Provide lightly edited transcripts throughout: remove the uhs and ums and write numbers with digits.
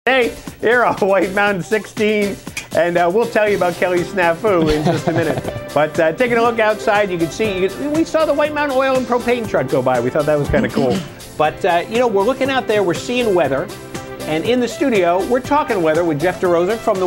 Hey, here on White Mountain 16, and we'll tell you about Kelly's snafu in just a minute. But taking a look outside, you can see, we saw the White Mountain oil and propane truck go by. We thought that was kind of cool. But, you know, we're looking out there, we're seeing weather. And in the studio, we're talking weather with Jeff DeRosa from the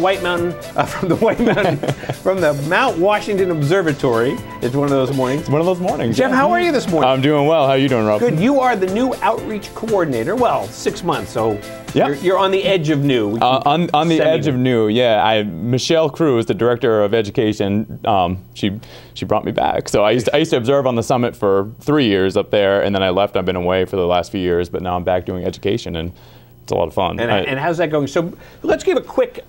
from the Mount Washington Observatory. It's one of those mornings. It's one of those mornings. Jeff, how are you this morning? I'm doing well. How are you doing, Rob? Good. You are the new outreach coordinator. Well, 6 months, so yep. you're on the edge of new. On the edge of new, yeah. Michelle Cruz, the director of education, she brought me back. So I used to observe on the summit for 3 years up there, and then I left. I've been away for the last few years, but now I'm back doing education, and it's a lot of fun. And how's that going? So let's give a quick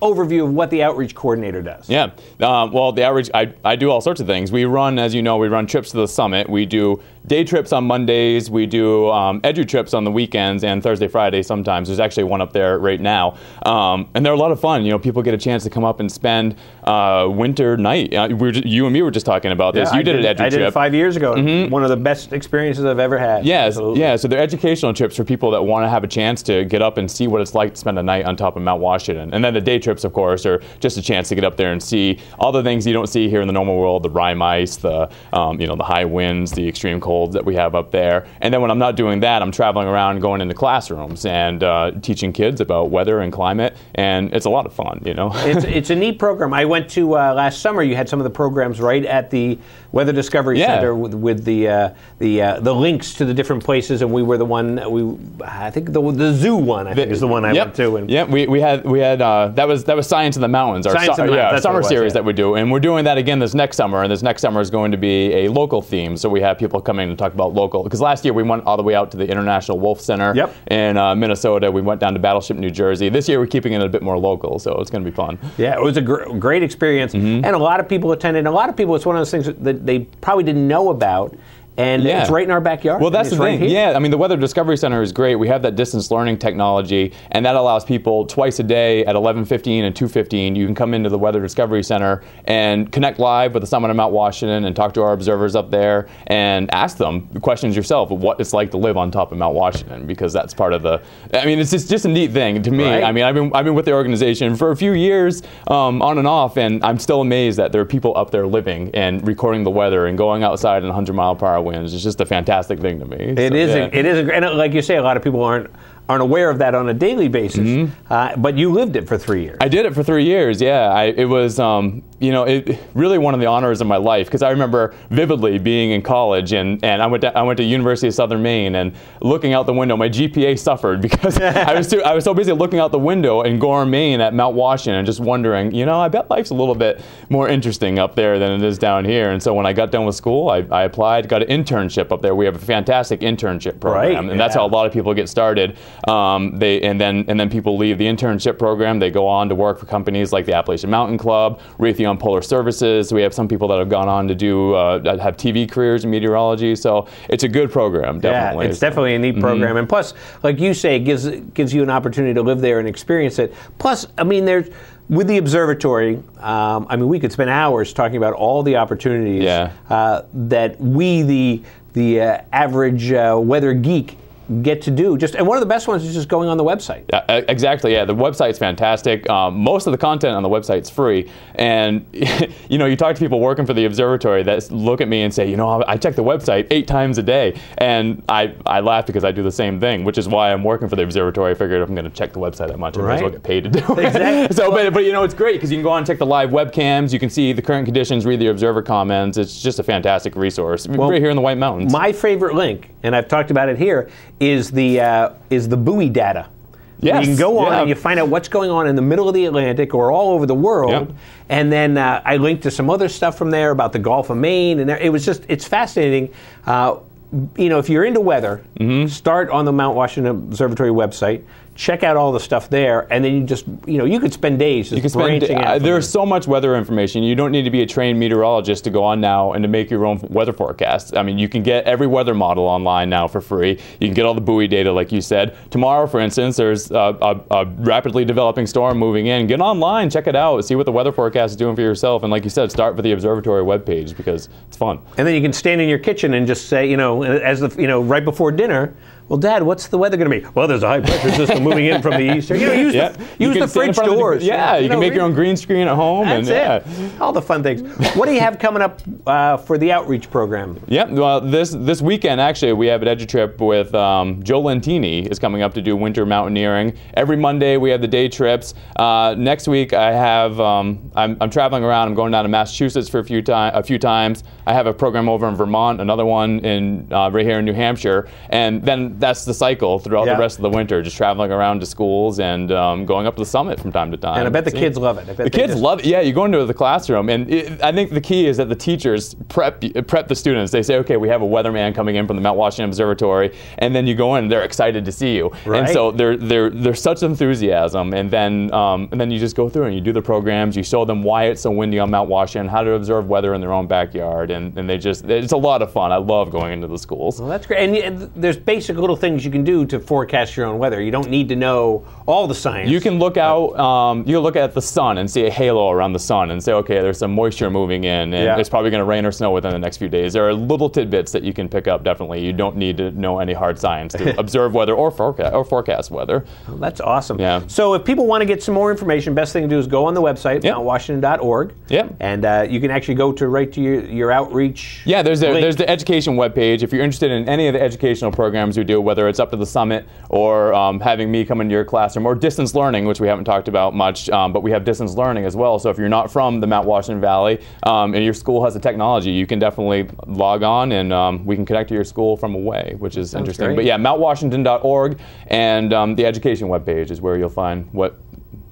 overview of what the outreach coordinator does. Yeah. Well, the outreach, I do all sorts of things. We run, as you know, we run trips to the summit. We do day trips on Mondays. We do edu trips on the weekends and Thursday, Friday sometimes. There's actually one up there right now. And they're a lot of fun. You know, people get a chance to come up and spend winter night. You and me were just talking about this. Yeah, you did an edu trip. I did it 5 years ago. Mm-hmm. One of the best experiences I've ever had. Yes, yeah. So they're educational trips for people that want to have a chance to get up and see what it's like to spend a night on top of Mount Washington. And then the day trips, of course, are just a chance to get up there and see all the things you don't see here in the normal world: the rime ice, the the high winds, the extreme colds that we have up there. And then when I'm not doing that, I'm traveling around, going into classrooms and teaching kids about weather and climate, and it's a lot of fun. You know, it's a neat program. I went to last summer. You had some of the programs right at the Weather Discovery Center with the links to the different places, and we were the one. I think the zoo one. I think is the one I went to. And yeah, we had that was Science in the Mountains, our summer series that we do, and we're doing that again this next summer. And this next summer is going to be a local theme, so we have people coming to talk about local. Because last year we went all the way out to the International Wolf Center in Minnesota. We went down to Battleship, New Jersey. This year we're keeping it a bit more local, so it's going to be fun. Yeah, it was a great experience, and a lot of people attended. A lot of people, it's one of those things that they probably didn't know about. And it's right in our backyard. Well, that's the thing. Right, yeah, I mean, the Weather Discovery Center is great. We have that distance learning technology, and that allows people twice a day at 11:15 and 2:15. You can come into the Weather Discovery Center and connect live with the summit of Mount Washington and talk to our observers up there and ask them questions yourself of what it's like to live on top of Mount Washington, because that's part of the. I mean, it's just a neat thing to me. Right. I mean, I've been with the organization for a few years, on and off, and I'm still amazed that there are people up there living and recording the weather and going outside in 100-mile-per-hour winds. It's just a fantastic thing to me. It is, and like you say, a lot of people aren't aware of that on a daily basis. But you lived it for 3 years. I did it for 3 years. Yeah, it was really one of the honors of my life, because I remember vividly being in college, and I went to University of Southern Maine, and looking out the window, my GPA suffered because I was so busy looking out the window in Gorham, Maine, at Mount Washington, and just wondering, I bet life's a little bit more interesting up there than it is down here. And so when I got done with school, I applied, got an internship up there. We have a fantastic internship program, and that's how a lot of people get started. And then people leave the internship program. They go on to work for companies like the Appalachian Mountain Club, Raytheon Polar Services. We have some people that have gone on to do have TV careers in meteorology. So it's a good program, definitely. Yeah, it's definitely a neat program. And plus, like you say, it gives you an opportunity to live there and experience it. Plus, I mean, with the observatory, we could spend hours talking about all the opportunities that we, the average weather geek, get to do. And one of the best ones is just going on the website. Exactly, yeah. The website's fantastic. Most of the content on the website's free. And, you talk to people working for the observatory that look at me and say, I check the website 8 times a day. And I laugh because I do the same thing, which is why I'm working for the observatory. I figured if I'm going to check the website that much, I might as well get paid to do it. Exactly. So, but it's great because you can go on and check the live webcams. You can see the current conditions, read the observer comments. It's just a fantastic resource. Right here in the White Mountains. My favorite link, and I've talked about it here, is the buoy data. Yes. You can go on and you find out what's going on in the middle of the Atlantic or all over the world. And then I linked to some other stuff from there about the Gulf of Maine, and it's fascinating. If you're into weather, start on the Mount Washington Observatory website. Check out all the stuff there, and then you could spend days just branching out. There's so much weather information. You don't need to be a trained meteorologist to go on now and to make your own weather forecasts. I mean, you can get every weather model online now for free. You can get all the buoy data, like you said. Tomorrow, for instance, there's a rapidly developing storm moving in. Get online, check it out, see what the weather forecast is doing for yourself, and like you said, start with the observatory webpage because it's fun. And then you can stand in your kitchen and just say, right before dinner, Well, Dad, what's the weather going to be? Well, there's a high pressure system moving in from the east. Use the fridge doors. You can make your own green screen at home. That's it. All the fun things. What do you have coming up for the outreach program? Yep. Well, this weekend, actually, we have an EduTrip with Joe Lentini is coming up to do winter mountaineering. Every Monday, we have the day trips. Next week, I have I'm traveling around. I'm going down to Massachusetts for a few times. I have a program over in Vermont, another one in right here in New Hampshire, and then that's the cycle throughout the rest of the winter, just traveling around to schools and going up to the summit from time to time. And I bet the kids love it. The kids love it. Yeah, you go into the classroom, and I think the key is that the teachers prep the students. They say, okay, we have a weatherman coming in from the Mount Washington Observatory, and then you go in, and they're excited to see you. Right. And so there's such enthusiasm, and then you just go through and you do the programs. You show them why it's so windy on Mount Washington, how to observe weather in their own backyard, and it's a lot of fun. I love going into the schools. Well, that's great. And there's basic little things you can do to forecast your own weather. You don't need to know all the science. You can look out. You can look at the sun and see a halo around the sun and say, okay, there's some moisture moving in, and it's probably going to rain or snow within the next few days. There are little tidbits that you can pick up. Definitely, you don't need to know any hard science to observe weather or forecast weather. Well, that's awesome. Yeah. So if people want to get some more information, best thing to do is go on the website, mountwashington.org. Yep. And you can actually go right to your outreach. Yeah, there's the education webpage. If you're interested in any of the educational programs we do, whether it's up to the summit or having me come into your classroom, or distance learning, which we haven't talked about much, but we have distance learning as well. So if you're not from the Mount Washington Valley and your school has the technology, you can definitely log on and we can connect to your school from away, which is interesting. Great. But yeah, mountwashington.org, and the education webpage is where you'll find what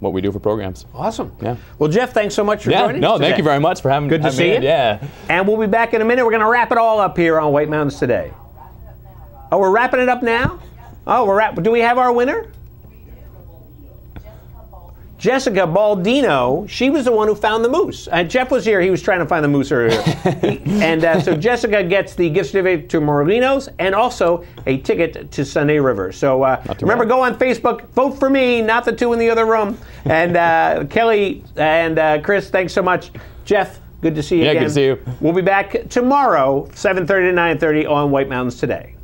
we do for programs. Awesome. Yeah. Well, Jeff, thanks so much for joining us today. Thank you very much for having me. Good to see you. Yeah. And we'll be back in a minute. We're going to wrap it all up here on White Mountains Today. Oh, we're wrapping it up now? Oh, do we have our winner? Jessica Baldino. She was the one who found the moose. Jeff was here. He was trying to find the moose earlier. So Jessica gets the gift certificate to Morelinos and also a ticket to Sunday River. So remember, go on Facebook, vote for me, not the two in the other room. And Kelly and Chris, thanks so much. Jeff, good to see you again. Yeah, good to see you. We'll be back tomorrow, 7:30 to 9:30 on White Mountains Today.